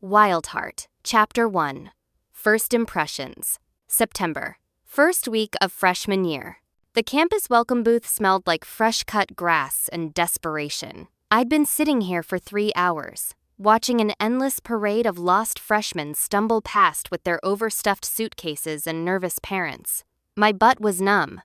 Wildheart, Chapter 1. First Impressions. September. First week of freshman year. The campus welcome booth smelled like fresh-cut grass and desperation. I'd been sitting here for 3 hours, watching an endless parade of lost freshmen stumble past with their overstuffed suitcases and nervous parents. My butt was numb.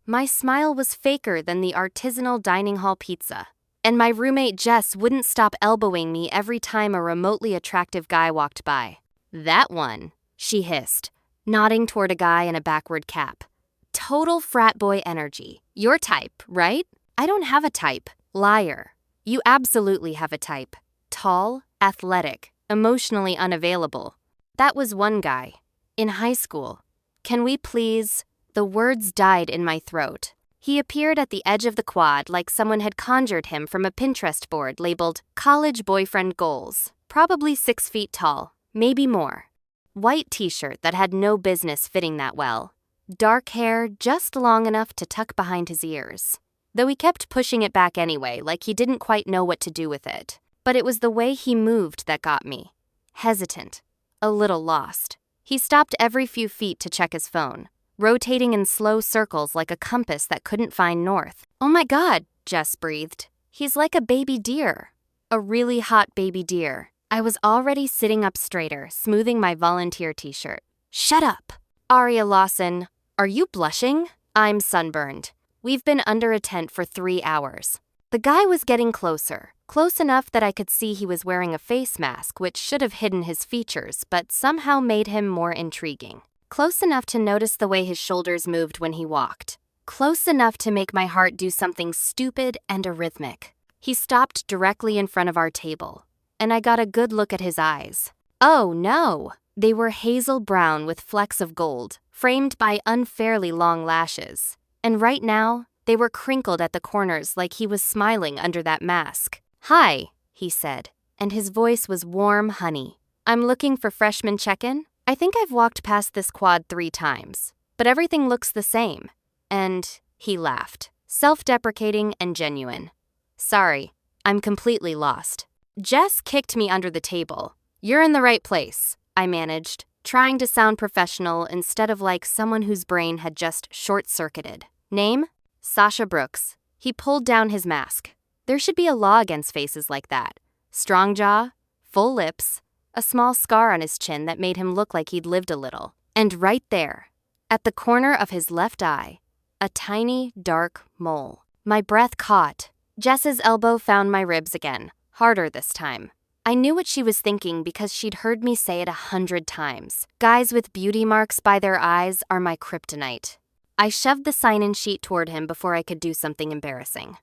My smile was faker than the artisanal dining hall pizza. And my roommate Jess wouldn't stop elbowing me every time a remotely attractive guy walked by. "That one," she hissed, nodding toward a guy in a backward cap. "Total frat boy energy. Your type, right?" "I don't have a type." "Liar. You absolutely have a type. Tall, athletic, emotionally unavailable." That was one guy. In high school. "Can we please?" The words died in my throat. He appeared at the edge of the quad like someone had conjured him from a Pinterest board labeled College Boyfriend Goals. Probably 6 feet tall, maybe more. White t-shirt that had no business fitting that well. Dark hair just long enough to tuck behind his ears. Though he kept pushing it back anyway, like he didn't quite know what to do with it. But it was the way he moved that got me. Hesitant. A little lost. He stopped every few feet to check his phone, rotating in slow circles like a compass that couldn't find north. "Oh my God," Jess breathed. "He's like a baby deer." A really hot baby deer. I was already sitting up straighter, smoothing my volunteer t-shirt. "Shut up." "Aria Lawson, are you blushing?" "I'm sunburned. We've been under a tent for 3 hours." The guy was getting closer, close enough that I could see he was wearing a face mask which should have hidden his features but somehow made him more intriguing. Close enough to notice the way his shoulders moved when he walked. Close enough to make my heart do something stupid and arrhythmic. He stopped directly in front of our table, and I got a good look at his eyes. Oh no! They were hazel brown with flecks of gold, framed by unfairly long lashes. And right now, they were crinkled at the corners like he was smiling under that mask. "Hi," he said, and his voice was warm honey. "I'm looking for freshman check-in. I think I've walked past this quad 3 times, but everything looks the same." And he laughed, self-deprecating and genuine. "Sorry, I'm completely lost." Jess kicked me under the table. "You're in the right place," I managed, trying to sound professional instead of like someone whose brain had just short-circuited. "Name?" "Sasha Brooks." He pulled down his mask. There should be a law against faces like that. Strong jaw, full lips, a small scar on his chin that made him look like he'd lived a little. And right there, at the corner of his left eye, a tiny, dark mole. My breath caught. Jess's elbow found my ribs again, harder this time. I knew what she was thinking because she'd heard me say it 100 times. Guys with beauty marks by their eyes are my kryptonite. I shoved the sign-in sheet toward him before I could do something embarrassing.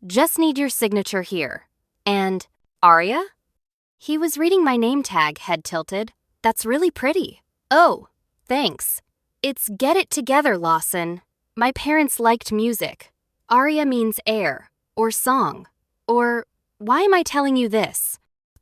"Just need your signature here." And, "Aria?" He was reading my name tag, head tilted. "That's really pretty." "Oh, thanks. It's Get It Together, Lawson. My parents liked music. Aria means air, or song, or why am I telling you this?"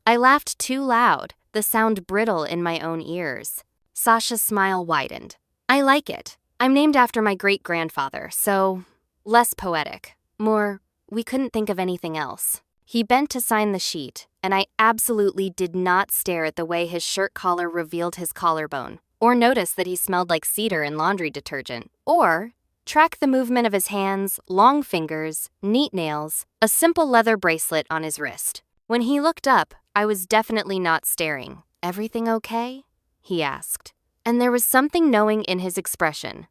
I laughed too loud, the sound brittle in my own ears. Sasha's smile widened. "I like it. I'm named after my great-grandfather, so less poetic. More, we couldn't think of anything else." He bent to sign the sheet, and I absolutely did not stare at the way his shirt collar revealed his collarbone, or notice that he smelled like cedar and laundry detergent, or track the movement of his hands, long fingers, neat nails, a simple leather bracelet on his wrist. When he looked up, I was definitely not staring. "Everything okay?" he asked, and there was something knowing in his expression.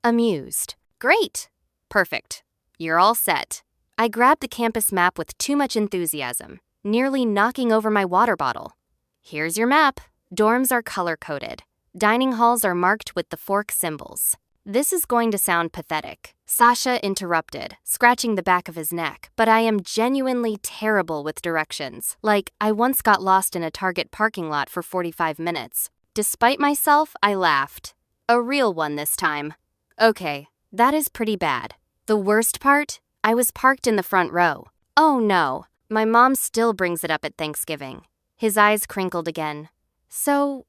Amused. "Great. Perfect. You're all set." I grabbed the campus map with too much enthusiasm, nearly knocking over my water bottle. "Here's your map. Dorms are color-coded. Dining halls are marked with the fork symbols." This is going to sound pathetic, Sasha interrupted, scratching the back of his neck, but I am genuinely terrible with directions. Like, I once got lost in a Target parking lot for 45 minutes. Despite myself, I laughed. A real one this time. Okay, that is pretty bad. The worst part? I was parked in the front row. Oh no, my mom still brings it up at Thanksgiving. His eyes crinkled again. "So,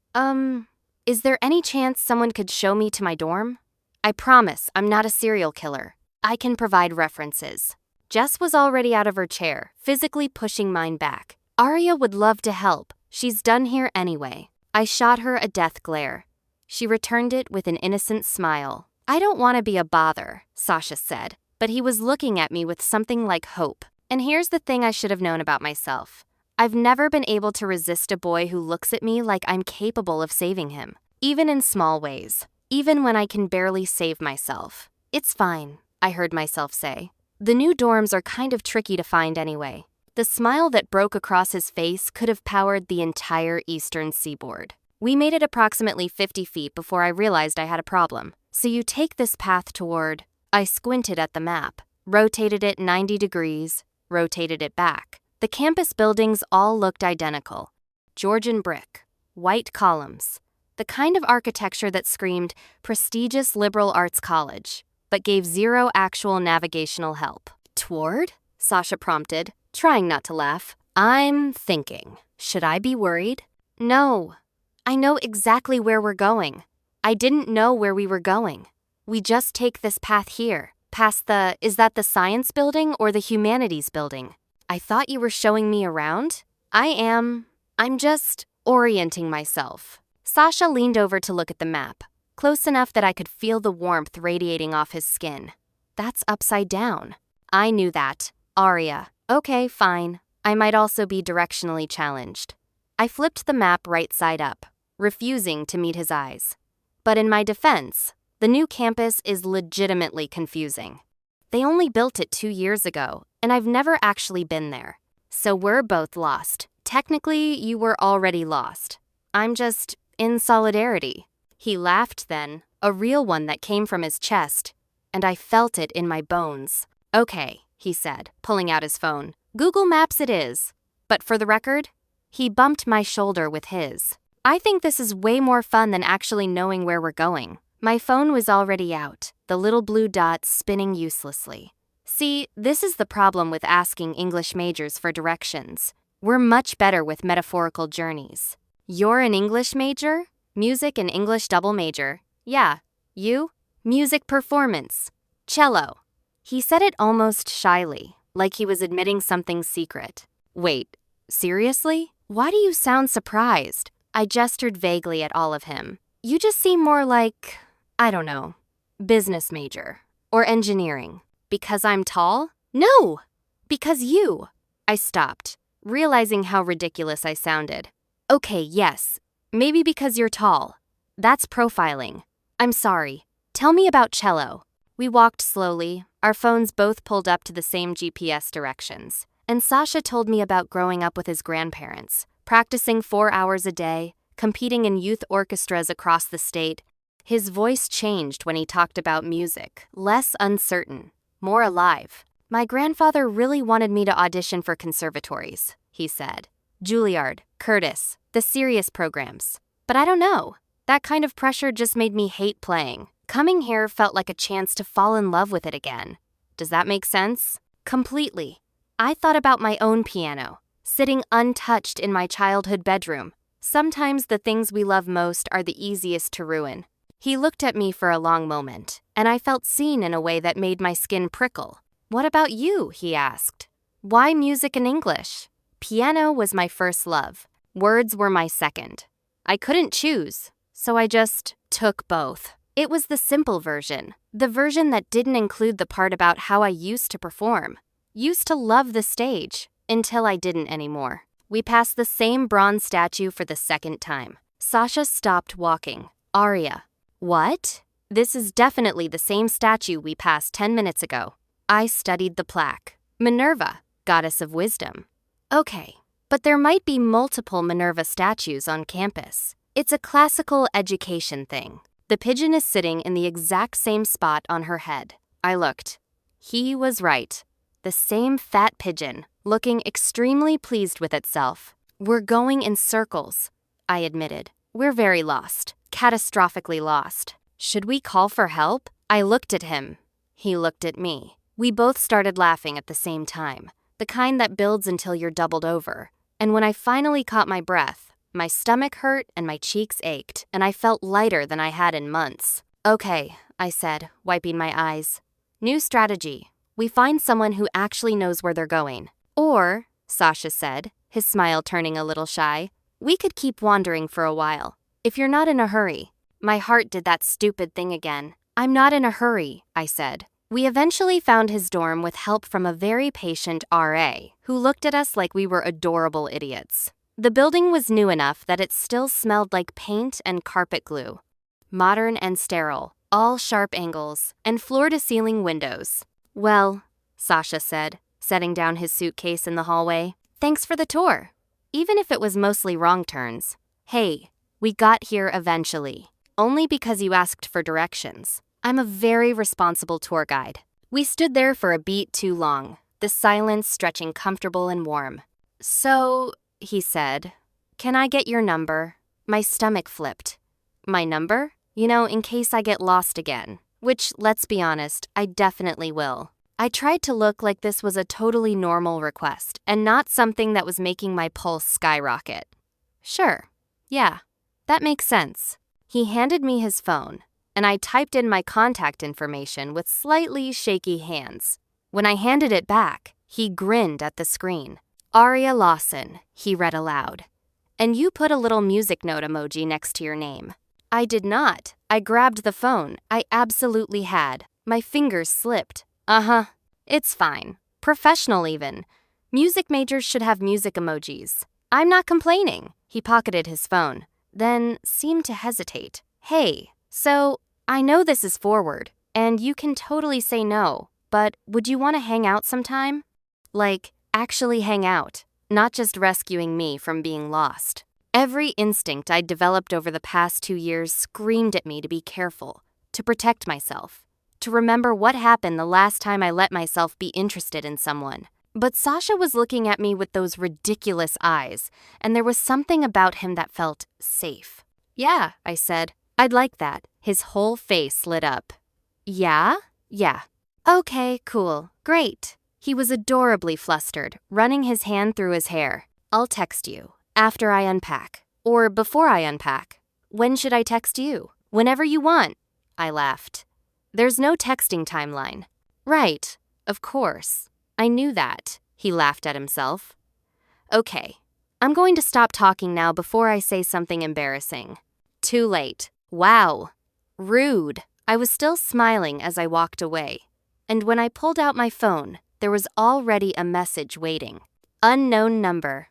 is there any chance someone could show me to my dorm? I promise I'm not a serial killer. I can provide references." Jess was already out of her chair, physically pushing mine back. "Aria would love to help. She's done here anyway. I shot her a death glare. She returned it with an innocent smile. I don't want to be a bother, Sasha said, but he was looking at me with something like hope. And here's the thing I should have known about myself. I've never been able to resist a boy who looks at me like I'm capable of saving him, even in small ways, even when I can barely save myself. It's fine, I heard myself say. The new dorms are kind of tricky to find anyway. The smile that broke across his face could have powered the entire eastern seaboard. We made it approximately 50 feet before I realized I had a problem. So you take this path toward... I squinted at the map, rotated it 90 degrees, rotated it back. The campus buildings all looked identical. Georgian brick, white columns, the kind of architecture that screamed prestigious liberal arts college, but gave zero actual navigational help. Toward? Sasha prompted, trying not to laugh. I'm thinking, should I be worried? No. I know exactly where we're going. I didn't know where we were going. We just take this path here, past the, is that the science building or the humanities building? I thought you were showing me around? I'm just orienting myself. Sasha leaned over to look at the map, close enough that I could feel the warmth radiating off his skin. That's upside down. I knew that. Aria. Okay, fine. I might also be directionally challenged. I flipped the map right side up, refusing to meet his eyes. But in my defense, the new campus is legitimately confusing. They only built it 2 years ago, and I've never actually been there. So we're both lost. Technically, you were already lost. I'm just in solidarity. He laughed then, a real one that came from his chest, and I felt it in my bones. Okay, he said, pulling out his phone. Google Maps it is. But for the record, he bumped my shoulder with his. I think this is way more fun than actually knowing where we're going. My phone was already out, the little blue dot spinning uselessly. See, this is the problem with asking English majors for directions. We're much better with metaphorical journeys. You're an English major? Music and English double major. Yeah. You? Music performance. Cello. He said it almost shyly, like he was admitting something secret. Wait, seriously? Why do you sound surprised? I gestured vaguely at all of him. You just seem more like, I don't know, business major or engineering. Because I'm tall? No! Because you. I stopped, realizing how ridiculous I sounded. Okay, yes, maybe because you're tall. That's profiling. I'm sorry. Tell me about cello. We walked slowly, our phones both pulled up to the same GPS directions. And Sasha told me about growing up with his grandparents, practicing 4 hours a day, competing in youth orchestras across the state. His voice changed when he talked about music, less uncertain, more alive. My grandfather really wanted me to audition for conservatories, he said. Juilliard, Curtis, the serious programs. But I don't know. That kind of pressure just made me hate playing. Coming here felt like a chance to fall in love with it again. Does that make sense? Completely. I thought about my own piano, sitting untouched in my childhood bedroom. Sometimes the things we love most are the easiest to ruin. He looked at me for a long moment, and I felt seen in a way that made my skin prickle. What about you? He asked. Why music and English? Piano was my first love. Words were my second. I couldn't choose, so I just took both. It was the simple version, the version that didn't include the part about how I used to perform. Used to love the stage, until I didn't anymore. We passed the same bronze statue for the second time. Sasha stopped walking. Aria. What? This is definitely the same statue we passed 10 minutes ago. I studied the plaque. Minerva, goddess of wisdom. Okay, but there might be multiple Minerva statues on campus. It's a classical education thing. The pigeon is sitting in the exact same spot on her head. I looked. He was right. The same fat pigeon, looking extremely pleased with itself. We're going in circles, I admitted. We're very lost, catastrophically lost. Should we call for help? I looked at him. He looked at me. We both started laughing at the same time, the kind that builds until you're doubled over. And when I finally caught my breath, my stomach hurt and my cheeks ached, and I felt lighter than I had in months. Okay, I said, wiping my eyes. New strategy. We find someone who actually knows where they're going. Or, Sasha said, his smile turning a little shy, We could keep wandering for a while, if you're not in a hurry. My heart did that stupid thing again. I'm not in a hurry, I said. We eventually found his dorm with help from a very patient RA, who looked at us like we were adorable idiots. The building was new enough that it still smelled like paint and carpet glue. Modern and sterile, all sharp angles, and floor-to-ceiling windows. Well, Sasha said, setting down his suitcase in the hallway. Thanks for the tour. Even if it was mostly wrong turns. Hey, we got here eventually. Only because you asked for directions. I'm a very responsible tour guide. We stood there for a beat too long, the silence stretching comfortable and warm. So, he said, can I get your number? My stomach flipped. My number? You know, in case I get lost again. Which, let's be honest, I definitely will. I tried to look like this was a totally normal request and not something that was making my pulse skyrocket. Sure. Yeah. That makes sense. He handed me his phone, and I typed in my contact information with slightly shaky hands. When I handed it back, he grinned at the screen. Aria Lawson, he read aloud. And you put a little music note emoji next to your name. I did not. I grabbed the phone. I absolutely had. My fingers slipped. Uh-huh. It's fine. Professional even. Music majors should have music emojis. I'm not complaining. He pocketed his phone, then seemed to hesitate. Hey, so I know this is forward, and you can totally say no, but would you want to hang out sometime? Like, actually hang out, not just rescuing me from being lost. Every instinct I'd developed over the past 2 years screamed at me to be careful, to protect myself, to remember what happened the last time I let myself be interested in someone. But Sasha was looking at me with those ridiculous eyes, and there was something about him that felt safe. Yeah, I said. I'd like that. His whole face lit up. Yeah? Yeah. Okay, cool. Great. He was adorably flustered, running his hand through his hair. I'll text you. After I unpack. Or before I unpack. When should I text you? Whenever you want. I laughed. There's no texting timeline. Right. Of course. I knew that. He laughed at himself. Okay. I'm going to stop talking now before I say something embarrassing. Too late. Wow. Rude. I was still smiling as I walked away. And when I pulled out my phone, there was already a message waiting. Unknown number.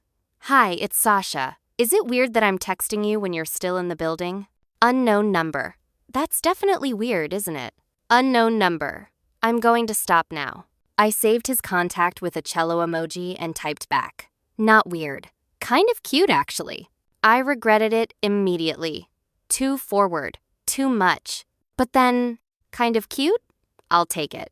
Hi, it's Sasha. Is it weird that I'm texting you when you're still in the building? Unknown number. That's definitely weird, isn't it? Unknown number. I'm going to stop now. I saved his contact with a cello emoji and typed back. Not weird. Kind of cute, actually. I regretted it immediately. Too forward. Too much. But then, kind of cute? I'll take it.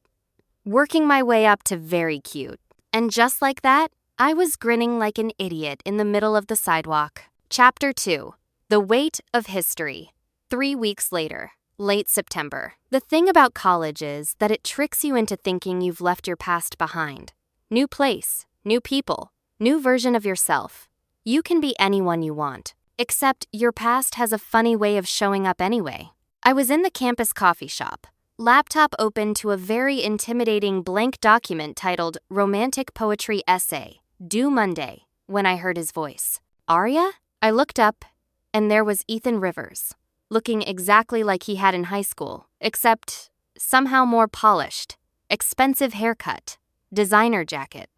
Working my way up to very cute. And just like that, I was grinning like an idiot in the middle of the sidewalk. Chapter 2. The Weight of History. 3 weeks later. Late September. The thing about college is that it tricks you into thinking you've left your past behind. New place, new people, new version of yourself. You can be anyone you want, except your past has a funny way of showing up anyway. I was in the campus coffee shop, laptop open to a very intimidating blank document titled Romantic Poetry Essay, due Monday, when I heard his voice. Aria? I looked up, and there was Ethan Rivers. Looking exactly like he had in high school, except somehow more polished, expensive haircut, designer jacket.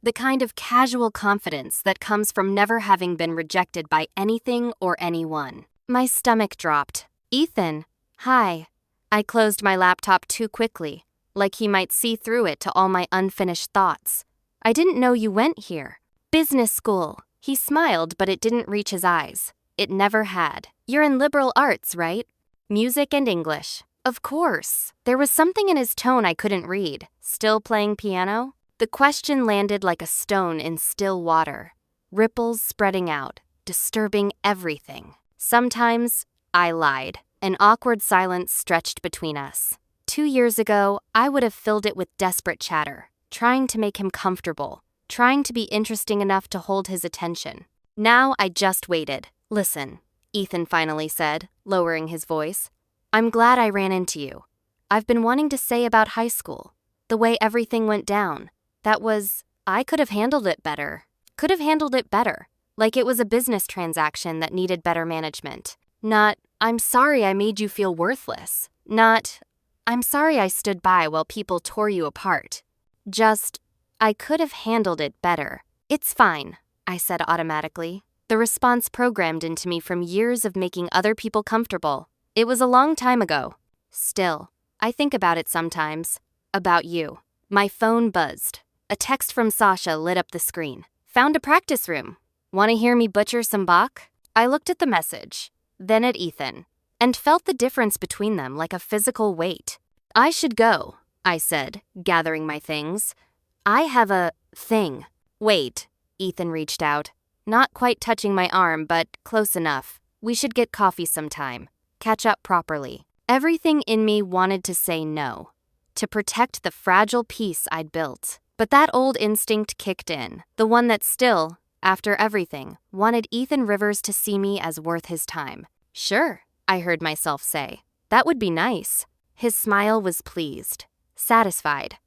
The kind of casual confidence that comes from never having been rejected by anything or anyone. My stomach dropped. Ethan, hi. I closed my laptop too quickly, like he might see through it to all my unfinished thoughts. I didn't know you went here. Business school. He smiled, but it didn't reach his eyes. It never had. You're in liberal arts, right? Music and English. Of course. There was something in his tone I couldn't read. Still playing piano? The question landed like a stone in still water. Ripples spreading out, disturbing everything. Sometimes, I lied. An awkward silence stretched between us. 2 years ago, I would have filled it with desperate chatter, trying to make him comfortable, trying to be interesting enough to hold his attention. Now I just waited. Listen, Ethan finally said, lowering his voice. I'm glad I ran into you. I've been wanting to say about high school, the way everything went down. I could have handled it better. like it was a business transaction that needed better management. Not, "I'm sorry I made you feel worthless." Not, "I'm sorry I stood by while people tore you apart." Just, "I could have handled it better." "It's fine," I said automatically. The response programmed into me from years of making other people comfortable. It was a long time ago. Still, I think about it sometimes. About you. My phone buzzed. A text from Sasha lit up the screen. "Found a practice room. Want to hear me butcher some Bach?" I looked at the message, then at Ethan, and felt the difference between them like a physical weight. "I should go," I said, gathering my things. "I have a thing." "Wait," Ethan reached out, not quite touching my arm, but close enough. "We should get coffee sometime. Catch up properly." Everything in me wanted to say no, to protect the fragile peace I'd built. But that old instinct kicked in, the one that still, after everything, wanted Ethan Rivers to see me as worth his time. "Sure," I heard myself say. "That would be nice." His smile was pleased, satisfied.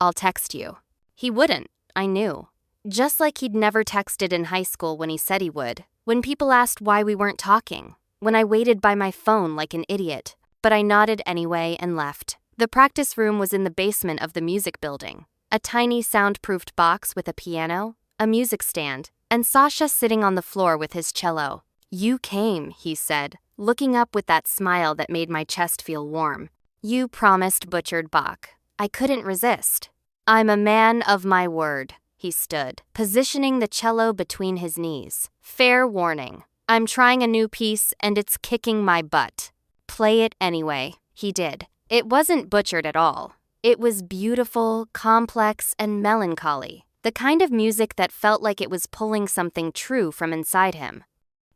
"I'll text you." He wouldn't, I knew. Just like he'd never texted in high school when he said he would, when people asked why we weren't talking, when I waited by my phone like an idiot. But I nodded anyway and left. The practice room was in the basement of the music building. A tiny soundproofed box with a piano, a music stand, and Sasha sitting on the floor with his cello. "You came," he said, looking up with that smile that made my chest feel warm. "You promised butchered Bach. I couldn't resist." "I'm a man of my word," he stood, positioning the cello between his knees. "Fair warning. I'm trying a new piece and it's kicking my butt." "Play it anyway." He did. It wasn't butchered at all. It was beautiful, complex, and melancholy. The kind of music that felt like it was pulling something true from inside him.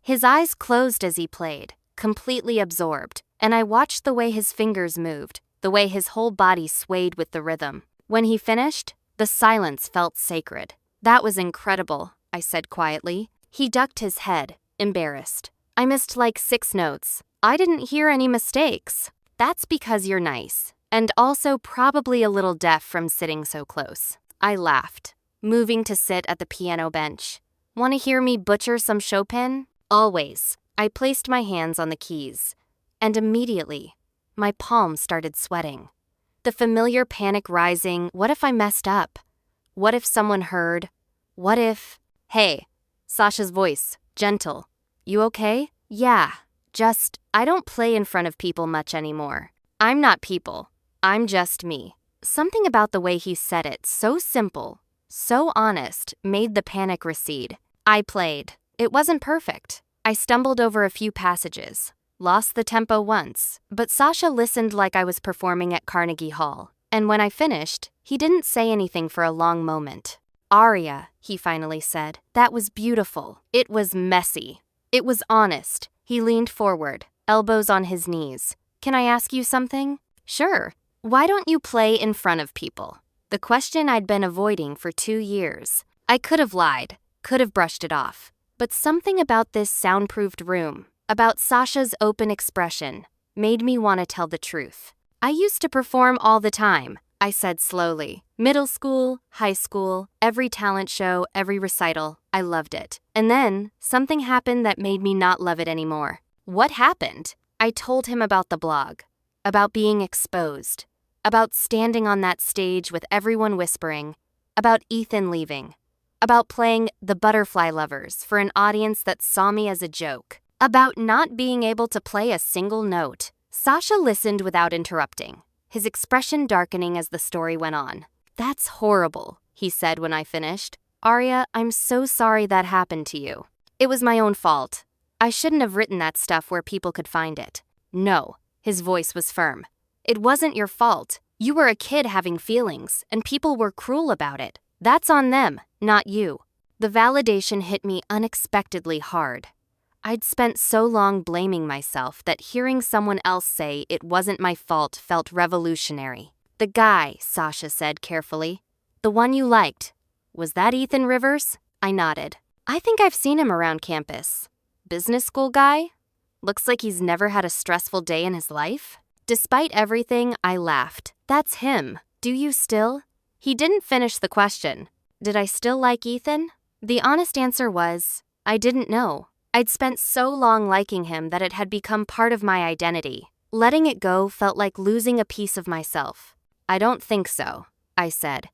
His eyes closed as he played, completely absorbed, and I watched the way his fingers moved, the way his whole body swayed with the rhythm. When he finished, the silence felt sacred. "That was incredible," I said quietly. He ducked his head, embarrassed. "I missed like 6 notes. I didn't hear any mistakes." "That's because you're nice, and also probably a little deaf from sitting so close." I laughed, moving to sit at the piano bench. "Want to hear me butcher some Chopin?" "Always." I placed my hands on the keys, and immediately, my palms started sweating. The familiar panic rising. What if I messed up? What if someone heard? What if... "Hey," Sasha's voice, gentle. "You okay?" "Yeah. Just, I don't play in front of people much anymore. I'm not people. I'm just me." Something about the way he said it, so simple, so honest, made the panic recede. I played. It wasn't perfect. I stumbled over a few passages, lost the tempo once, but Sasha listened like I was performing at Carnegie Hall. And when I finished, he didn't say anything for a long moment. "Aria," he finally said. "That was beautiful. It was messy. It was honest." He leaned forward, elbows on his knees. "Can I ask you something?" "Sure. Why don't you play in front of people?" The question I'd been avoiding for 2 years. I could have lied, could have brushed it off. But something about this soundproofed room, about Sasha's open expression, made me want to tell the truth. "I used to perform all the time," I said slowly. "Middle school, high school, every talent show, every recital. I loved it. And then, something happened that made me not love it anymore." "What happened?" I told him about the blog, about being exposed, about standing on that stage with everyone whispering, about Ethan leaving, about playing The Butterfly Lovers for an audience that saw me as a joke, about not being able to play a single note. Sasha listened without interrupting, his expression darkening as the story went on. "That's horrible," he said when I finished. "Aria, I'm so sorry that happened to you. It was my own fault. I shouldn't have written that stuff where people could find it." "No," his voice was firm. "It wasn't your fault. You were a kid having feelings, and people were cruel about it. That's on them, not you." The validation hit me unexpectedly hard. I'd spent so long blaming myself that hearing someone else say it wasn't my fault felt revolutionary. "The guy," Sasha said carefully. "The one you liked. Was that Ethan Rivers?" I nodded. "I think I've seen him around campus. Business school guy? Looks like he's never had a stressful day in his life." Despite everything, I laughed. "That's him. Do you still?" He didn't finish the question. Did I still like Ethan? The honest answer was, I didn't know. I'd spent so long liking him that it had become part of my identity. Letting it go felt like losing a piece of myself. I don't think so, I said.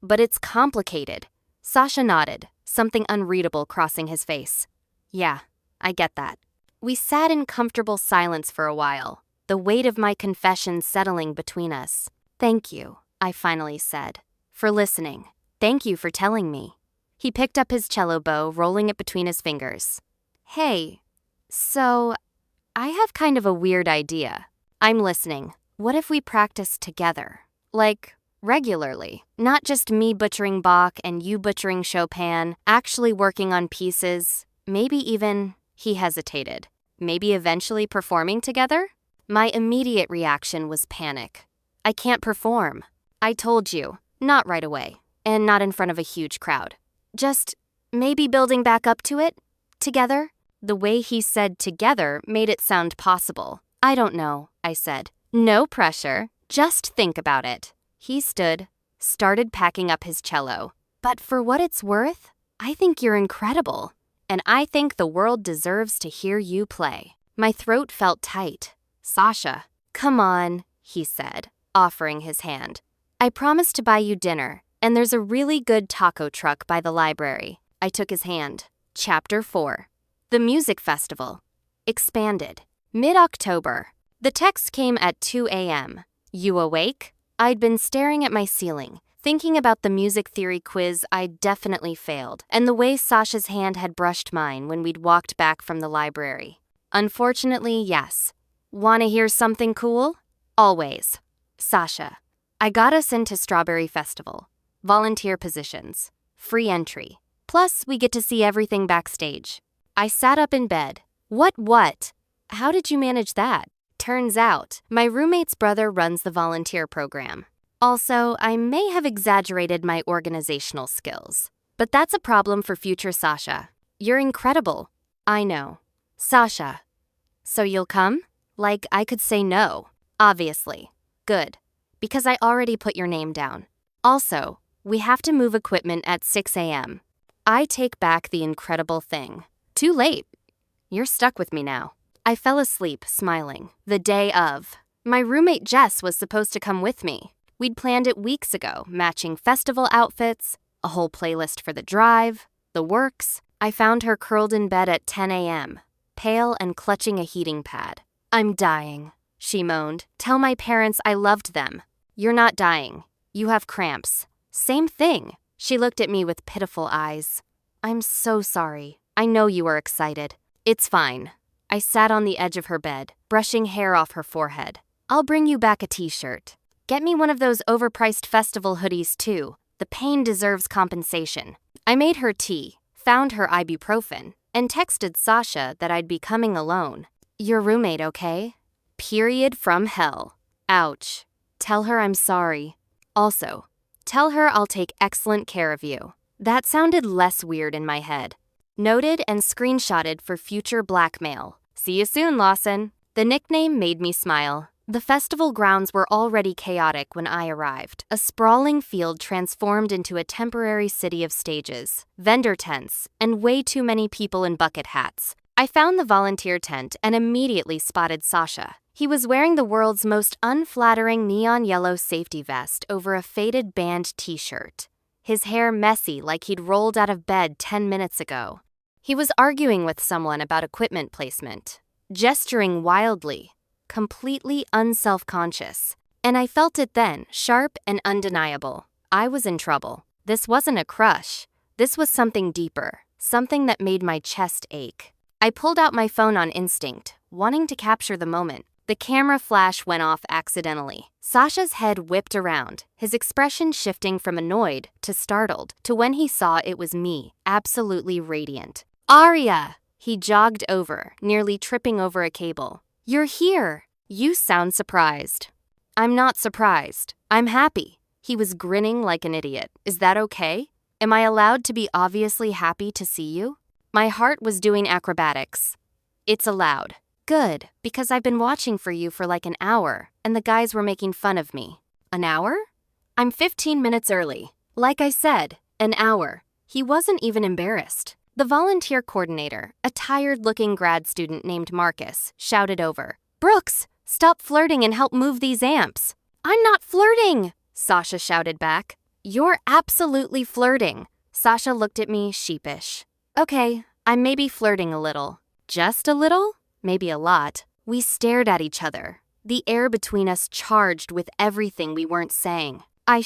But it's complicated. Sasha nodded, something unreadable crossing his face. Yeah, I get that. We sat in comfortable silence for a while, the weight of my confession settling between us. Thank you, I finally said, for listening. Thank you for telling me. He picked up his cello bow, rolling it between his fingers. Hey, so I have kind of a weird idea. I'm listening. What if we practice together? Like, regularly. Not just me butchering Bach and you butchering Chopin, actually working on pieces, maybe even, he hesitated, maybe eventually performing together? My immediate reaction was panic. I can't perform. I told you, not right away, and not in front of a huge crowd. Just maybe building back up to it? Together? The way he said together made it sound possible. I don't know, I said. No pressure. Just think about it. He stood, started packing up his cello. But for what it's worth, I think you're incredible. And I think the world deserves to hear you play. My throat felt tight. Sasha, come on, he said, offering his hand. I promised to buy you dinner, and there's a really good taco truck by the library. I took his hand. Chapter 4. The Music Festival. Expanded. Mid-October. The text came at 2 a.m. You awake? I'd been staring at my ceiling, thinking about the music theory quiz I'd definitely failed, and the way Sasha's hand had brushed mine when we'd walked back from the library. Unfortunately, yes. Wanna hear something cool? Always. Sasha. I got us into Strawberry Festival. Volunteer positions. Free entry. Plus, we get to see everything backstage. I sat up in bed. What? How did you manage that? Turns out, my roommate's brother runs the volunteer program. Also, I may have exaggerated my organizational skills. But that's a problem for future Sasha. You're incredible. I know. Sasha. So you'll come? Like I could say no. Obviously. Good. Because I already put your name down. Also, we have to move equipment at 6 a.m. I take back the incredible thing. Too late. You're stuck with me now. I fell asleep, smiling. The day of. My roommate Jess was supposed to come with me. We'd planned it weeks ago, matching festival outfits, a whole playlist for the drive, the works. I found her curled in bed at 10 a.m., pale and clutching a heating pad. I'm dying, she moaned. Tell my parents I loved them. You're not dying. You have cramps. Same thing. She looked at me with pitiful eyes. I'm so sorry. I know you are excited. It's fine. I sat on the edge of her bed, brushing hair off her forehead. I'll bring you back a t-shirt. Get me one of those overpriced festival hoodies too. The pain deserves compensation. I made her tea, found her ibuprofen, and texted Sasha that I'd be coming alone. Your roommate, okay? Period from hell. Ouch. Tell her I'm sorry. Also, tell her I'll take excellent care of you. That sounded less weird in my head. Noted and screenshotted for future blackmail. See you soon, Lawson. The nickname made me smile. The festival grounds were already chaotic when I arrived. A sprawling field transformed into a temporary city of stages, vendor tents, and way too many people in bucket hats. I found the volunteer tent and immediately spotted Sasha. He was wearing the world's most unflattering neon yellow safety vest over a faded band t-shirt. His hair messy like he'd rolled out of bed 10 minutes ago. He was arguing with someone about equipment placement, gesturing wildly, completely unself-conscious. And I felt it then, sharp and undeniable. I was in trouble. This wasn't a crush. This was something deeper, something that made my chest ache. I pulled out my phone on instinct, wanting to capture the moment. The camera flash went off accidentally. Sasha's head whipped around, his expression shifting from annoyed to startled to when he saw it was me, absolutely radiant. Aria! He jogged over, nearly tripping over a cable. You're here! You sound surprised. I'm not surprised. I'm happy. He was grinning like an idiot. Is that okay? Am I allowed to be obviously happy to see you? My heart was doing acrobatics. It's allowed. Good, because I've been watching for you for like an hour, and the guys were making fun of me. An hour? I'm 15 minutes early. Like I said, an hour. He wasn't even embarrassed. The volunteer coordinator, a tired-looking grad student named Marcus, shouted over, "Brooks, stop flirting and help move these amps." "I'm not flirting," Sasha shouted back. "You're absolutely flirting." Sasha looked at me sheepish. "Okay, I'm maybe flirting a little." "Just a little? Maybe a lot." We stared at each other, the air between us charged with everything we weren't saying. I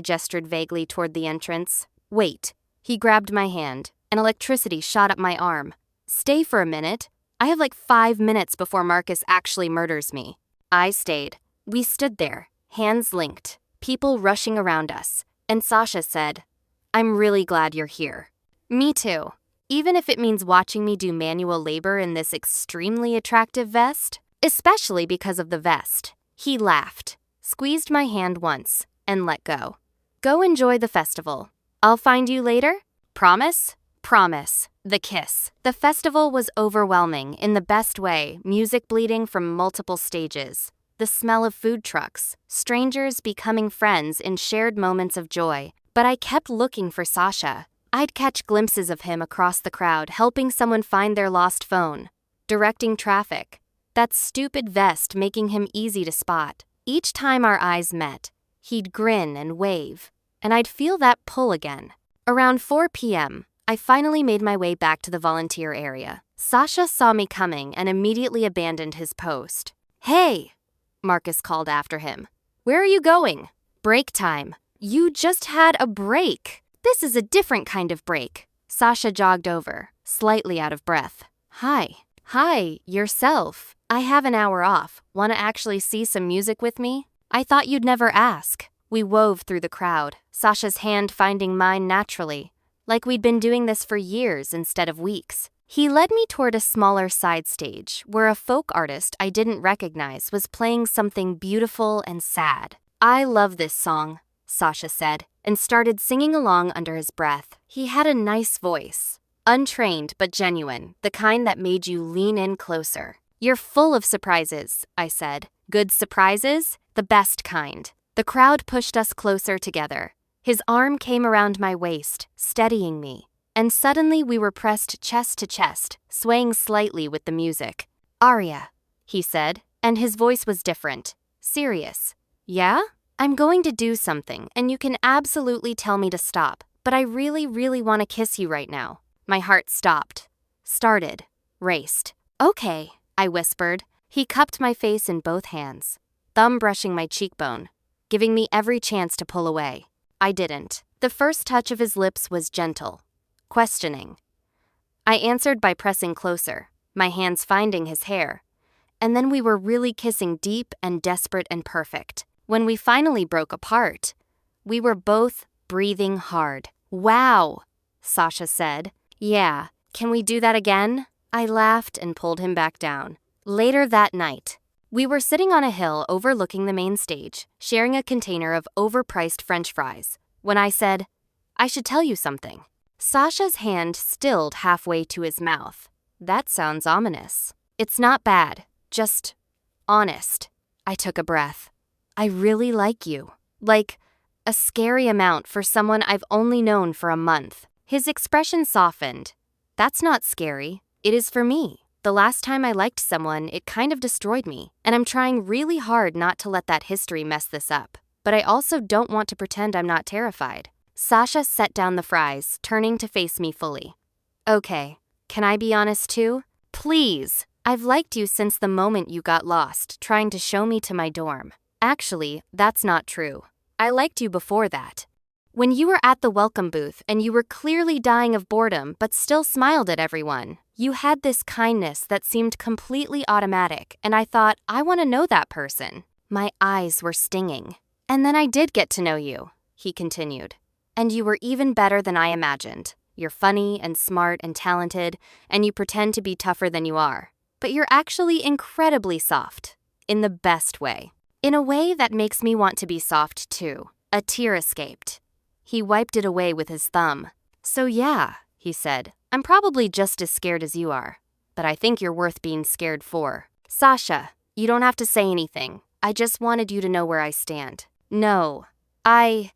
gestured vaguely toward the entrance. "Wait." He grabbed my hand, and electricity shot up my arm. "Stay for a minute. I have like 5 minutes before Marcus actually murders me." I stayed. We stood there, hands linked, people rushing around us, and Sasha said, "I'm really glad you're here." "Me too. Even if it means watching me do manual labor in this extremely attractive vest." "Especially because of the vest." He laughed, squeezed my hand once, and let go. "Go enjoy the festival. I'll find you later? Promise?" "Promise." The kiss. The festival was overwhelming in the best way, music bleeding from multiple stages. The smell of food trucks, strangers becoming friends in shared moments of joy. But I kept looking for Sasha. I'd catch glimpses of him across the crowd, helping someone find their lost phone, directing traffic, that stupid vest making him easy to spot. Each time our eyes met, he'd grin and wave, and I'd feel that pull again. Around 4 p.m., I finally made my way back to the volunteer area. Sasha saw me coming and immediately abandoned his post. "Hey," Marcus called after him. "Where are you going?" "Break time." "You just had a break. This is a different kind of break." Sasha jogged over, slightly out of breath. Hi, yourself. I have an hour off. Want to actually see some music with me?" "I thought you'd never ask." We wove through the crowd, Sasha's hand finding mine naturally, like we'd been doing this for years instead of weeks. He led me toward a smaller side stage where a folk artist I didn't recognize was playing something beautiful and sad. "I love this song," Sasha said, and started singing along under his breath. He had a nice voice, untrained but genuine, the kind that made you lean in closer. "You're full of surprises," I said. "Good surprises? The best kind." The crowd pushed us closer together. His arm came around my waist, steadying me, and suddenly we were pressed chest to chest, swaying slightly with the music. "Aria," he said, and his voice was different, serious. "Yeah? I'm going to do something, and you can absolutely tell me to stop, but I really, really want to kiss you right now." My heart stopped, started, raced. "Okay," I whispered. He cupped my face in both hands, thumb brushing my cheekbone, giving me every chance to pull away. I didn't. The first touch of his lips was gentle, questioning. I answered by pressing closer, my hands finding his hair. And then we were really kissing deep and desperate and perfect. When we finally broke apart, we were both breathing hard. "Wow," Sasha said. "Yeah, can we do that again?" I laughed and pulled him back down. Later that night, we were sitting on a hill overlooking the main stage, sharing a container of overpriced French fries, when I said, "I should tell you something." Sasha's hand stilled halfway to his mouth. "That sounds ominous." "It's not bad, just honest." I took a breath. "I really like you. Like, a scary amount for someone I've only known for a month." His expression softened. "That's not scary. It is for me. The last time I liked someone, it kind of destroyed me, and I'm trying really hard not to let that history mess this up. But I also don't want to pretend I'm not terrified." Sasha set down the fries, turning to face me fully. "Okay, can I be honest too? Please. I've liked you since the moment you got lost, trying to show me to my dorm. Actually, that's not true. I liked you before that. When you were at the welcome booth and you were clearly dying of boredom but still smiled at everyone, you had this kindness that seemed completely automatic, and I thought, I want to know that person." My eyes were stinging. "And then I did get to know you," he continued. "And you were even better than I imagined. You're funny and smart and talented, and you pretend to be tougher than you are. But you're actually incredibly soft, in the best way. In a way that makes me want to be soft too." A tear escaped. He wiped it away with his thumb. "So yeah," he said, "I'm probably just as scared as you are. But I think you're worth being scared for." "Sasha, you don't have to say anything. I just wanted you to know where I stand." "No, I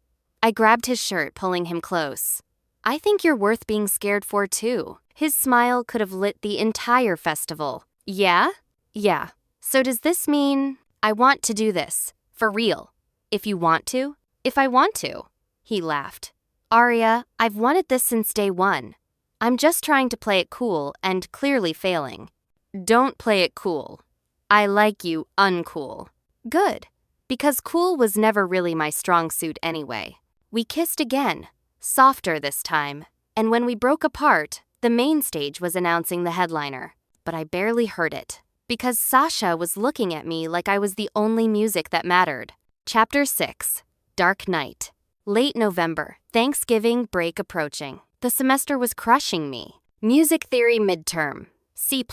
grabbed his shirt, pulling him close. I think you're worth being scared for too. His smile could have lit the entire festival. Yeah? Yeah. So does this mean I want to do this? For real? If you want to? If I want to? He laughed. Aria, I've wanted this since day one. I'm just trying to play it cool and clearly failing. Don't play it cool. I like you uncool. Good. Because cool was never really my strong suit anyway. We kissed again, softer this time, and when we broke apart, the main stage was announcing the headliner. But I barely heard it, because Sasha was looking at me like I was the only music that mattered. Chapter 6. Dark Night. Late November, Thanksgiving break approaching. The semester was crushing me. Music theory midterm, C+.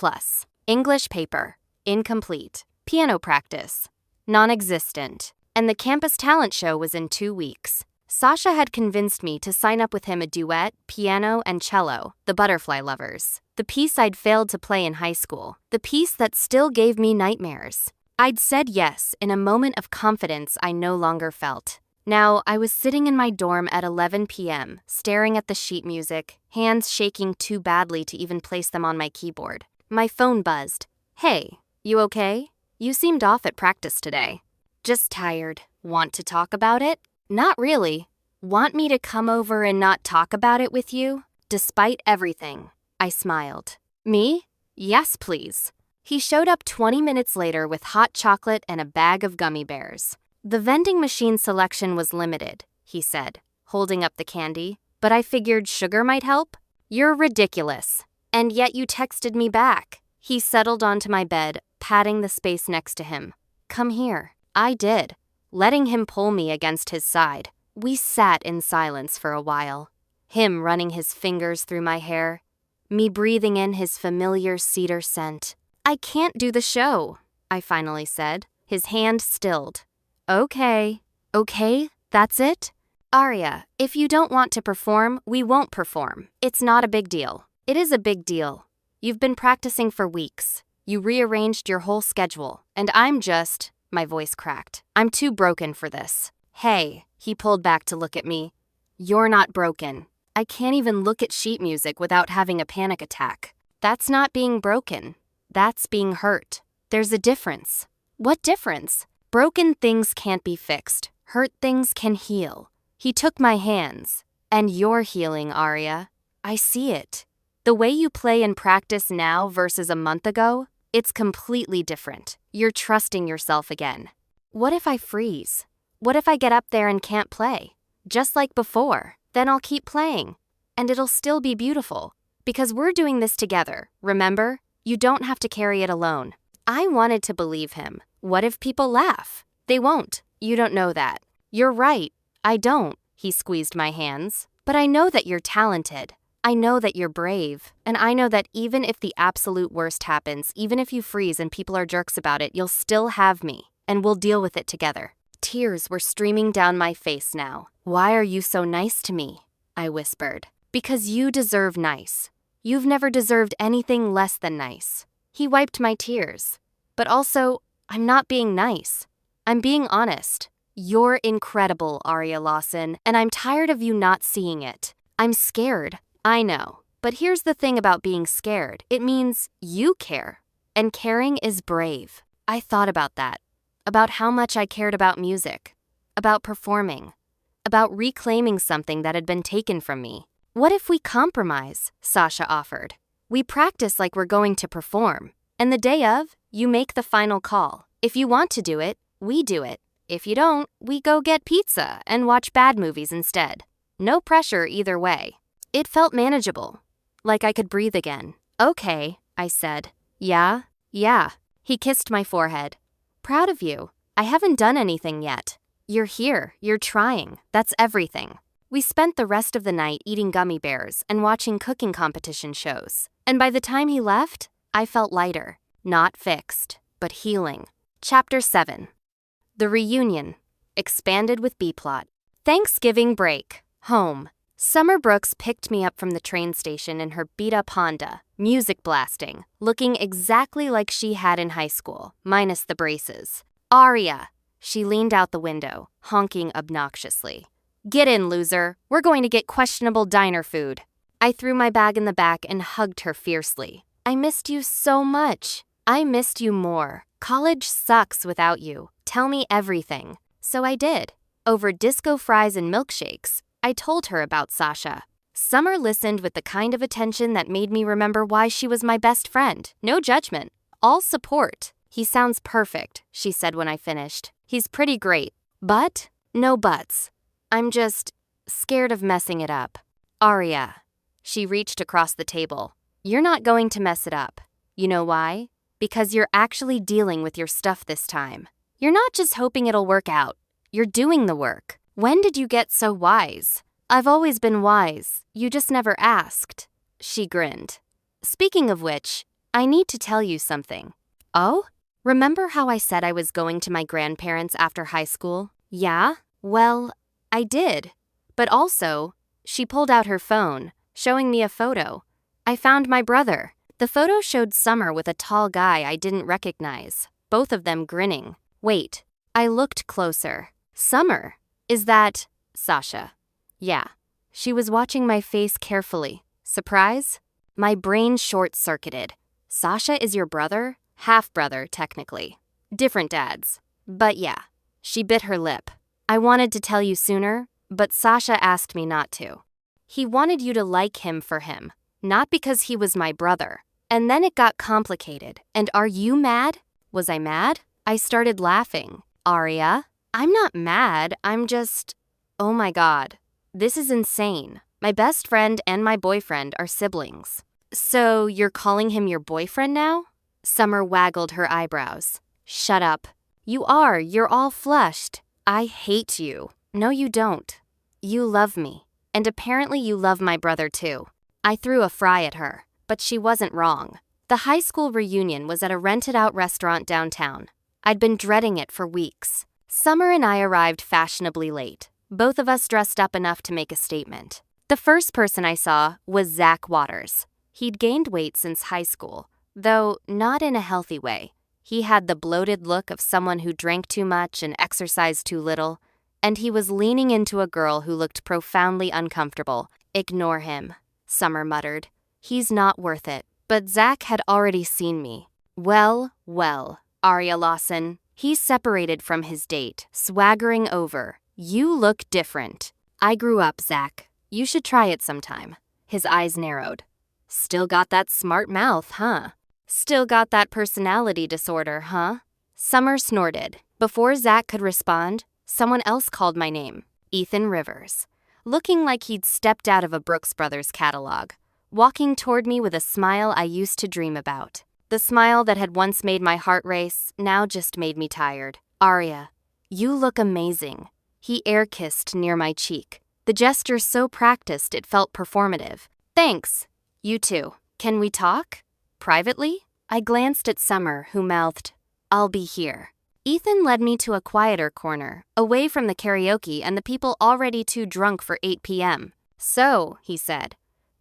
English paper, incomplete. Piano practice, non-existent. And the campus talent show was in 2 weeks. Sasha had convinced me to sign up with him a duet, piano, and cello, the Butterfly Lovers. The piece I'd failed to play in high school. The piece that still gave me nightmares. I'd said yes in a moment of confidence I no longer felt. Now, I was sitting in my dorm at 11 p.m., staring at the sheet music, hands shaking too badly to even place them on my keyboard. My phone buzzed. Hey, you okay? You seemed off at practice today. Just tired. Want to talk about it? Not really. Want me to come over and not talk about it with you? Despite everything. I smiled. Me? Yes, please. He showed up 20 minutes later with hot chocolate and a bag of gummy bears. The vending machine selection was limited, he said, holding up the candy, but I figured sugar might help. You're ridiculous. And yet you texted me back. He settled onto my bed, patting the space next to him. Come here. I did, letting him pull me against his side. We sat in silence for a while, him running his fingers through my hair, me breathing in his familiar cedar scent. I can't do the show, I finally said, his hand stilled. Okay, that's it? Aria, if you don't want to perform, we won't perform. It's not a big deal. It is a big deal. You've been practicing for weeks. You rearranged your whole schedule, and my voice cracked. I'm too broken for this. Hey, he pulled back to look at me. You're not broken. I can't even look at sheet music without having a panic attack. That's not being broken. That's being hurt. There's a difference. What difference? Broken things can't be fixed. Hurt things can heal. He took my hands. And you're healing, Aria. I see it. The way you play and practice now versus a month ago, it's completely different. You're trusting yourself again. What if I freeze? What if I get up there and can't play? Just like before. Then I'll keep playing. And it'll still be beautiful. Because we're doing this together, remember? You don't have to carry it alone. I wanted to believe him. What if people laugh? They won't. You don't know that. You're right. I don't. He squeezed my hands. But I know that you're talented. I know that you're brave. And I know that even if the absolute worst happens, even if you freeze and people are jerks about it, you'll still have me. And we'll deal with it together. Tears were streaming down my face now. Why are you so nice to me? I whispered. Because you deserve nice. You've never deserved anything less than nice. He wiped my tears. But also, I'm not being nice. I'm being honest. You're incredible, Aria Lawson, and I'm tired of you not seeing it. I'm scared. I know. But here's the thing about being scared. It means you care. And caring is brave. I thought about that. About how much I cared about music. About performing. About reclaiming something that had been taken from me. What if we compromise? Sasha offered. We practice like we're going to perform. And the day of, you make the final call. If you want to do it, we do it. If you don't, we go get pizza and watch bad movies instead. No pressure either way. It felt manageable. Like I could breathe again. Okay, I said. Yeah. He kissed my forehead. Proud of you. I haven't done anything yet. You're here. You're trying. That's everything. We spent the rest of the night eating gummy bears and watching cooking competition shows. And by the time he left, I felt lighter. Not fixed, but healing. Chapter 7. The Reunion. Expanded with B-plot. Thanksgiving break. Home. Summer Brooks picked me up from the train station in her beat-up Honda, music blasting, looking exactly like she had in high school, minus the braces. Aria! She leaned out the window, honking obnoxiously. Get in, loser. We're going to get questionable diner food. I threw my bag in the back and hugged her fiercely. I missed you so much. I missed you more. College sucks without you. Tell me everything. So I did. Over disco fries and milkshakes, I told her about Sasha. Summer listened with the kind of attention that made me remember why she was my best friend. No judgment. All support. He sounds perfect, she said when I finished. He's pretty great. But? No buts. I'm just scared of messing it up. Aria. She reached across the table. You're not going to mess it up. You know why? Because you're actually dealing with your stuff this time. You're not just hoping it'll work out. You're doing the work. When did you get so wise? I've always been wise. You just never asked. She grinned. Speaking of which, I need to tell you something. Oh? Remember how I said I was going to my grandparents after high school? Yeah? Well, I did. But also, she pulled out her phone, showing me a photo. I found my brother. The photo showed Summer with a tall guy I didn't recognize, both of them grinning. Wait, I looked closer. Summer? Is that Sasha? Yeah. She was watching my face carefully. Surprise? My brain short-circuited. Sasha is your brother? Half-brother, technically. Different dads. But yeah. She bit her lip. I wanted to tell you sooner, but Sasha asked me not to. He wanted you to like him for him, not because he was my brother. And then it got complicated. And are you mad? Was I mad? I started laughing. Aria? I'm not mad, I'm just... Oh my god. This is insane. My best friend and my boyfriend are siblings. So you're calling him your boyfriend now? Summer waggled her eyebrows. Shut up. You're all flushed. I hate you. No, you don't. You love me. And apparently you love my brother too. I threw a fry at her, but she wasn't wrong. The high school reunion was at a rented-out restaurant downtown. I'd been dreading it for weeks. Summer and I arrived fashionably late, both of us dressed up enough to make a statement. The first person I saw was Zach Waters. He'd gained weight since high school, though not in a healthy way. He had the bloated look of someone who drank too much and exercised too little, and he was leaning into a girl who looked profoundly uncomfortable. Ignore him, Summer muttered. He's not worth it. But Zach had already seen me. Well, Aria Lawson. He separated from his date, swaggering over. You look different. I grew up, Zach. You should try it sometime. His eyes narrowed. Still got that smart mouth, huh? Still got that personality disorder, huh? Summer snorted. Before Zach could respond, someone else called my name. Ethan Rivers. Looking like he'd stepped out of a Brooks Brothers catalog. Walking toward me with a smile I used to dream about. The smile that had once made my heart race, now just made me tired. Aria, you look amazing. He air-kissed near my cheek. The gesture so practiced it felt performative. Thanks. You too. Can we talk? Privately? I glanced at Summer, who mouthed, I'll be here. Ethan led me to a quieter corner, away from the karaoke and the people already too drunk for 8 p.m. So, he said,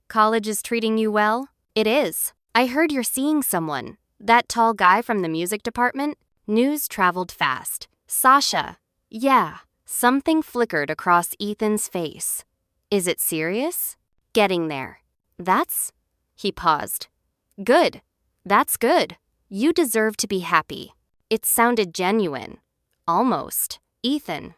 college is treating you well? It is. I heard you're seeing someone. That tall guy from the music department? News traveled fast. Sasha. Yeah. Something flickered across Ethan's face. Is it serious? Getting there. That's... He paused. Good. That's good. You deserve to be happy. It sounded genuine. Almost. Ethan.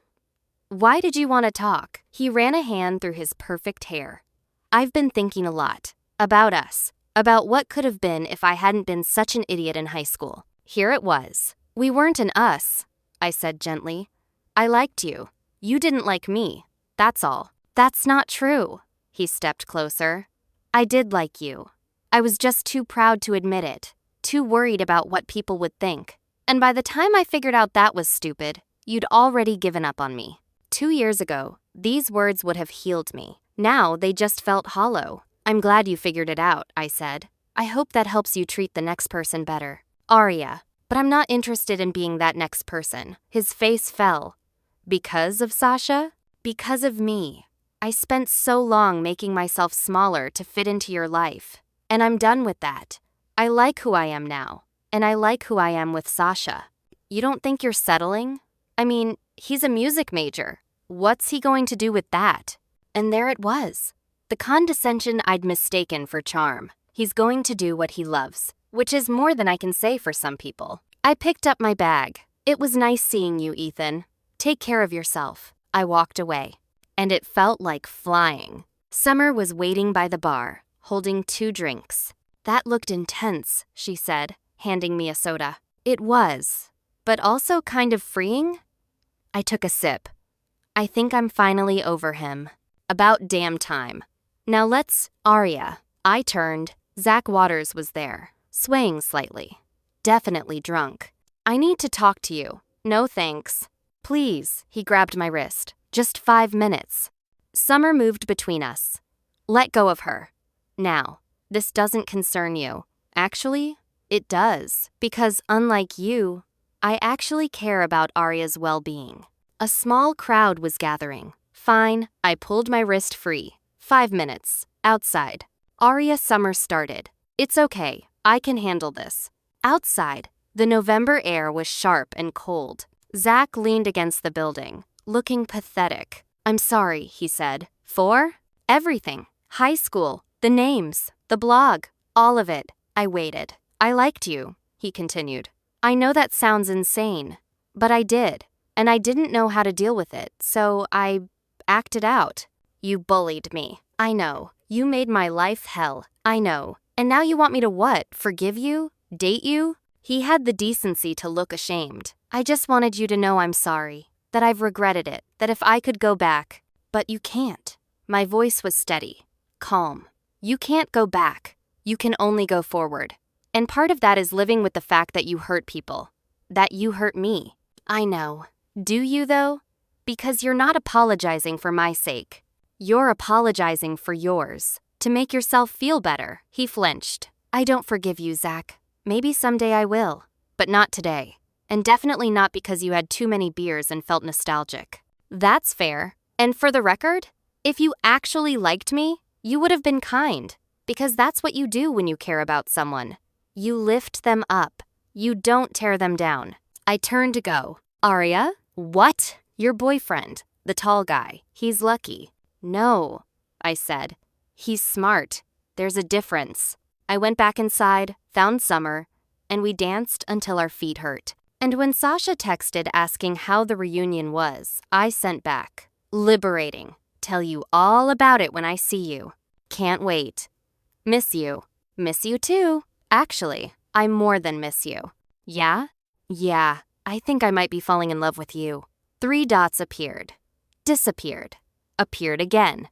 Why did you want to talk? He ran a hand through his perfect hair. I've been thinking a lot. About us. About what could have been if I hadn't been such an idiot in high school. Here it was. We weren't an us, I said gently. I liked you. You didn't like me. That's all. That's not true. He stepped closer. I did like you. I was just too proud to admit it. Too worried about what people would think. And by the time I figured out that was stupid, you'd already given up on me. 2 years ago, these words would have healed me. Now they just felt hollow. I'm glad you figured it out, I said. I hope that helps you treat the next person better. Aria. But I'm not interested in being that next person. His face fell. Because of Sasha? Because of me. I spent so long making myself smaller to fit into your life. And I'm done with that. I like who I am now. And I like who I am with Sasha. You don't think you're settling? I mean, he's a music major. What's he going to do with that? And there it was. The condescension I'd mistaken for charm. He's going to do what he loves, which is more than I can say for some people. I picked up my bag. It was nice seeing you, Ethan. Take care of yourself. I walked away. And it felt like flying. Summer was waiting by the bar, holding 2 drinks. That looked intense, she said, handing me a soda. It was, but also kind of freeing. I took a sip. I think I'm finally over him. About damn time. Now let's, Aria. I turned. Zach Waters was there, swaying slightly. Definitely drunk. I need to talk to you. No thanks. Please, he grabbed my wrist. Just 5 minutes. Summer moved between us. Let go of her. Now, this doesn't concern you. Actually, it does. Because unlike you, I actually care about Aria's well-being. A small crowd was gathering. Fine, I pulled my wrist free. 5 minutes. Outside. Aria Summer started. It's okay. I can handle this. Outside, the November air was sharp and cold. Zach leaned against the building, looking pathetic. I'm sorry, he said. For? Everything. High school, the names, the blog, all of it. I waited. I liked you, he continued. I know that sounds insane, but I did, and I didn't know how to deal with it, so I acted out. You bullied me. I know. You made my life hell. I know. And now you want me to what? Forgive you? Date you? He had the decency to look ashamed. I just wanted you to know I'm sorry, that I've regretted it, that if I could go back. But you can't. My voice was steady, calm. You can't go back. You can only go forward. And part of that is living with the fact that you hurt people, that you hurt me. I know. Do you, though? Because you're not apologizing for my sake. You're apologizing for yours, to make yourself feel better. He flinched. I don't forgive you, Zach. Maybe someday I will, but not today. And definitely not because you had too many beers and felt nostalgic. That's fair. And for the record, if you actually liked me, you would have been kind, because that's what you do when you care about someone. You lift them up. You don't tear them down. I turned to go. Aria? What? Your boyfriend, the tall guy. He's lucky. No, I said. He's smart. There's a difference. I went back inside, found Summer, and we danced until our feet hurt. And when Sasha texted asking how the reunion was, I sent back. Liberating. Tell you all about it when I see you. Can't wait. Miss you. Miss you too. Actually, I more than miss you. Yeah? Yeah, I think I might be falling in love with you. 3 dots appeared. Disappeared. Appeared again.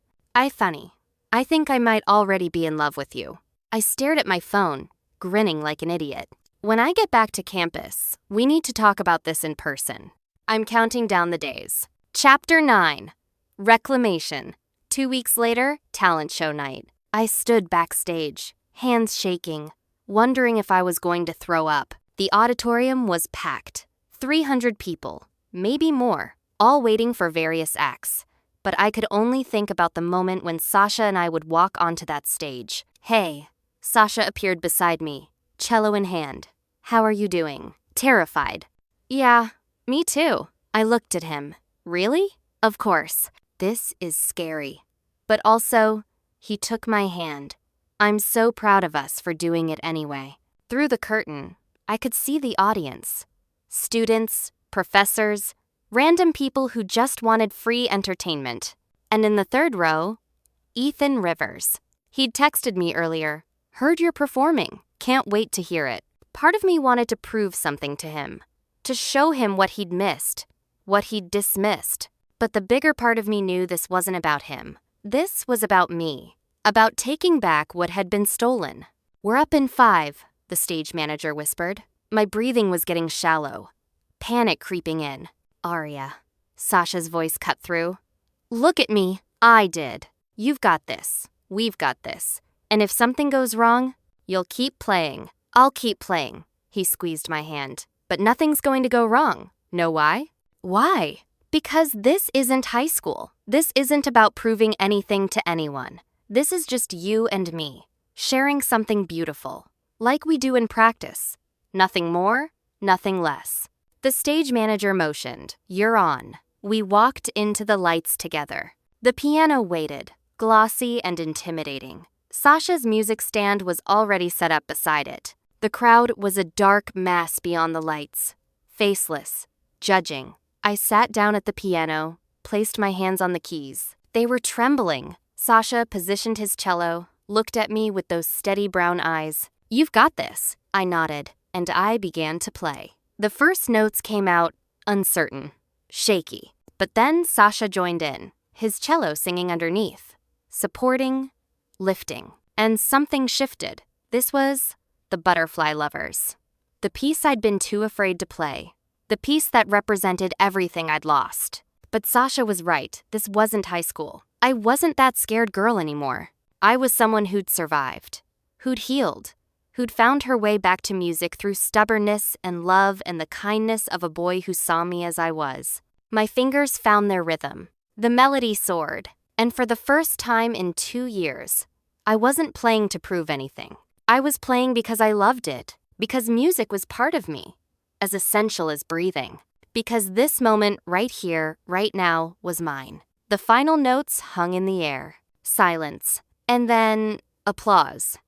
Funny. I think I might already be in love with you. I stared at my phone, grinning like an idiot. When I get back to campus, we need to talk about this in person. I'm counting down the days. Chapter 9. Reclamation. 2 weeks later, talent show night. I stood backstage, hands shaking, wondering if I was going to throw up. The auditorium was packed. 300 people, maybe more, all waiting for various acts. But I could only think about the moment when Sasha and I would walk onto that stage. Hey, Sasha appeared beside me, cello in hand. How are you doing? Terrified. Yeah, me too. I looked at him. Really? Of course. This is scary. But also, he took my hand. I'm so proud of us for doing it anyway. Through the curtain, I could see the audience. Students, professors, random people who just wanted free entertainment. And in the 3rd row, Ethan Rivers. He'd texted me earlier. Heard you're performing. Can't wait to hear it. Part of me wanted to prove something to him. To show him what he'd missed. What he'd dismissed. But the bigger part of me knew this wasn't about him. This was about me. About taking back what had been stolen. We're up in 5, the stage manager whispered. My breathing was getting shallow. Panic creeping in. Aria. Sasha's voice cut through. Look at me. I did. You've got this. We've got this. And if something goes wrong, you'll keep playing. I'll keep playing. He squeezed my hand. But nothing's going to go wrong. Know why? Why? Because this isn't high school. This isn't about proving anything to anyone. This is just you and me, sharing something beautiful, like we do in practice. Nothing more, nothing less. The stage manager motioned. You're on. We walked into the lights together. The piano waited, glossy and intimidating. Sasha's music stand was already set up beside it. The crowd was a dark mass beyond the lights, faceless, judging. I sat down at the piano, placed my hands on the keys. They were trembling. Sasha positioned his cello, looked at me with those steady brown eyes. "You've got this." I nodded, and I began to play. The first notes came out uncertain, shaky. But then Sasha joined in, his cello singing underneath, supporting, lifting. And something shifted. This was The Butterfly Lovers. The piece I'd been too afraid to play. The piece that represented everything I'd lost. But Sasha was right. This wasn't high school. I wasn't that scared girl anymore. I was someone who'd survived, who'd healed, who'd found her way back to music through stubbornness and love and the kindness of a boy who saw me as I was. My fingers found their rhythm. The melody soared. And for the first time in 2 years, I wasn't playing to prove anything. I was playing because I loved it, because music was part of me, as essential as breathing. Because this moment right here, right now, was mine. The final notes hung in the air. Silence. And then applause.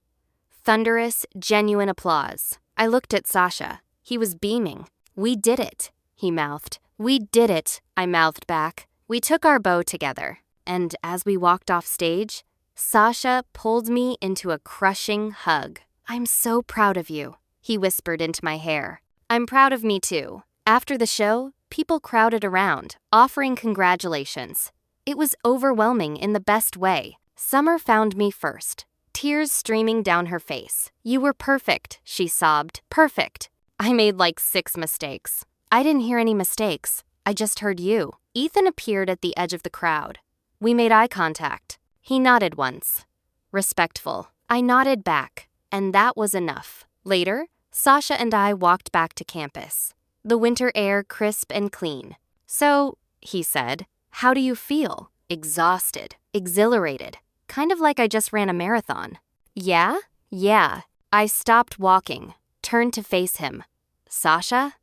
Thunderous, genuine applause. I looked at Sasha. He was beaming. "We did it," he mouthed. "We did it," I mouthed back. We took our bow together. And as we walked off stage, Sasha pulled me into a crushing hug. "I'm so proud of you," he whispered into my hair. "I'm proud of me too." After the show, people crowded around, offering congratulations. It was overwhelming in the best way. Summer found me first, tears streaming down her face. "You were perfect," she sobbed. "Perfect." I made like 6 mistakes. I didn't hear any mistakes. I just heard you. Ethan appeared at the edge of the crowd. We made eye contact. He nodded once. Respectful. I nodded back, and that was enough. Later, Sasha and I walked back to campus. The winter air crisp and clean. "So," he said, "how do you feel?" "Exhausted. Exhilarated. Kind of like I just ran a marathon." "Yeah?" "Yeah." I stopped walking, turned to face him. "Sasha?"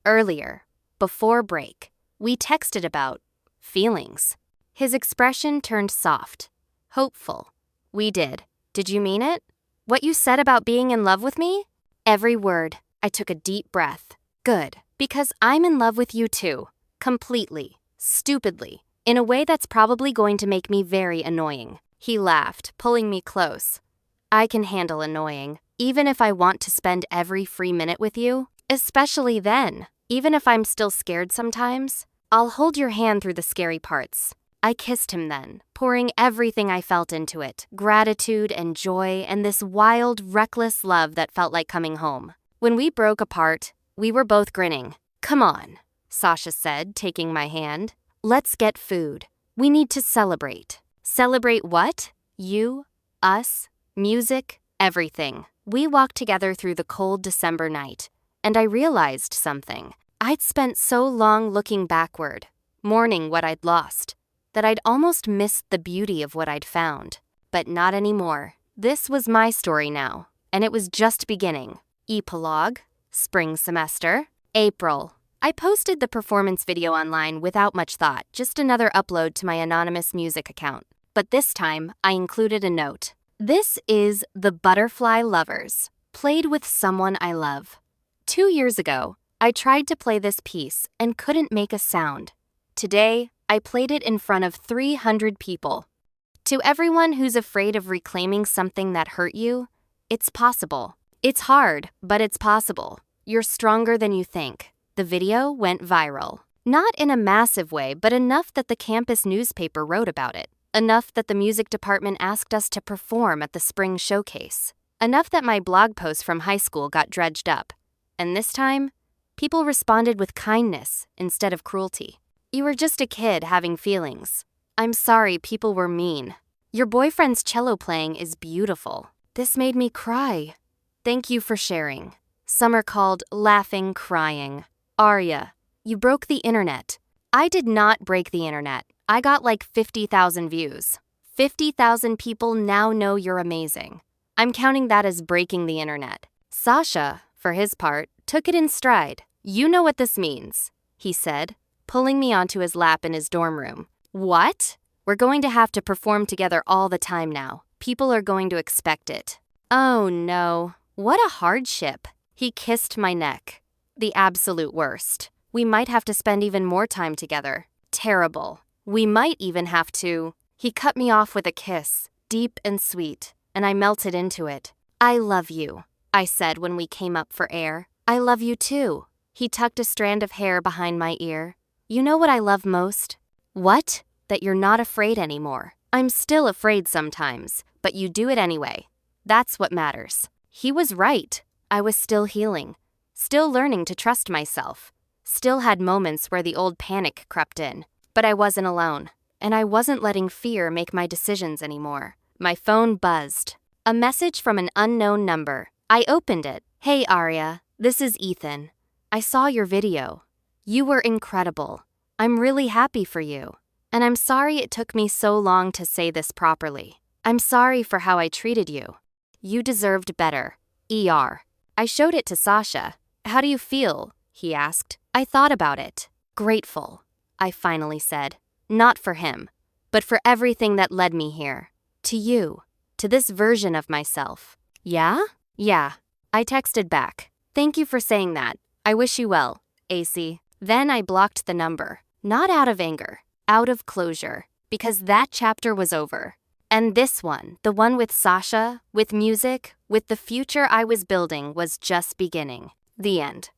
Earlier, before break, we texted about feelings. His expression turned soft, hopeful. "We did. Did you mean it? What you said about being in love with me?" "Every word." I took a deep breath. "Good, because I'm in love with you too. Completely. Stupidly. In a way that's probably going to make me very annoying." He laughed, pulling me close. "I can handle annoying, even if I want to spend every free minute with you. Especially then. Even if I'm still scared sometimes, I'll hold your hand through the scary parts." I kissed him then, pouring everything I felt into it, gratitude and joy and this wild, reckless love that felt like coming home. When we broke apart, we were both grinning. "Come on," Sasha said, taking my hand. "Let's get food. We need to celebrate." "Celebrate what?" "You, us, music, everything." We walked together through the cold December night, and I realized something. I'd spent so long looking backward, mourning what I'd lost, that I'd almost missed the beauty of what I'd found. But not anymore. This was my story now, and it was just beginning. Epilogue, spring semester, April. I posted the performance video online without much thought, just another upload to my anonymous music account. But this time, I included a note. "This is The Butterfly Lovers, played with someone I love. 2 years ago, I tried to play this piece and couldn't make a sound. Today, I played it in front of 300 people. To everyone who's afraid of reclaiming something that hurt you, it's possible. It's hard, but it's possible. You're stronger than you think." The video went viral. Not in a massive way, but enough that the campus newspaper wrote about it. Enough that the music department asked us to perform at the spring showcase. Enough that my blog post from high school got dredged up. And this time, people responded with kindness instead of cruelty. "You were just a kid having feelings. I'm sorry people were mean. Your boyfriend's cello playing is beautiful. This made me cry. Thank you for sharing." Summer called laughing, crying. "Aria, you broke the internet." I did not break the internet. I got like 50,000 views. 50,000 people now know you're amazing. I'm counting that as breaking the internet. Sasha, for his part, took it in stride. "You know what this means," he said, pulling me onto his lap in his dorm room. What? We're going to have to perform together all the time now. People are going to expect it. Oh no, what a hardship. He kissed my neck. The absolute worst. We might have to spend even more time together. Terrible. We might even have to. He cut me off with a kiss, deep and sweet, and I melted into it. I love you, I said when we came up for air. I love you too. He tucked a strand of hair behind my ear. You know what I love most? What? That you're not afraid anymore. I'm still afraid sometimes, but you do it anyway. That's what matters. He was right. I was still healing, still learning to trust myself, still had moments where the old panic crept in. But I wasn't alone, and I wasn't letting fear make my decisions anymore. My phone buzzed. A message from an unknown number. I opened it. Hey Aria, this is Ethan. I saw your video. You were incredible. I'm really happy for you. And I'm sorry it took me so long to say this properly. I'm sorry for how I treated you. You deserved better. ER. I showed it to Sasha. How do you feel? He asked. I thought about it. Grateful, I finally said. Not for him, but for everything that led me here. To you. To this version of myself. Yeah? Yeah. I texted back. Thank you for saying that. I wish you well, AC. Then I blocked the number. Not out of anger. Out of closure. Because that chapter was over. And this one, the one with Sasha, with music, with the future I was building, was just beginning. The end.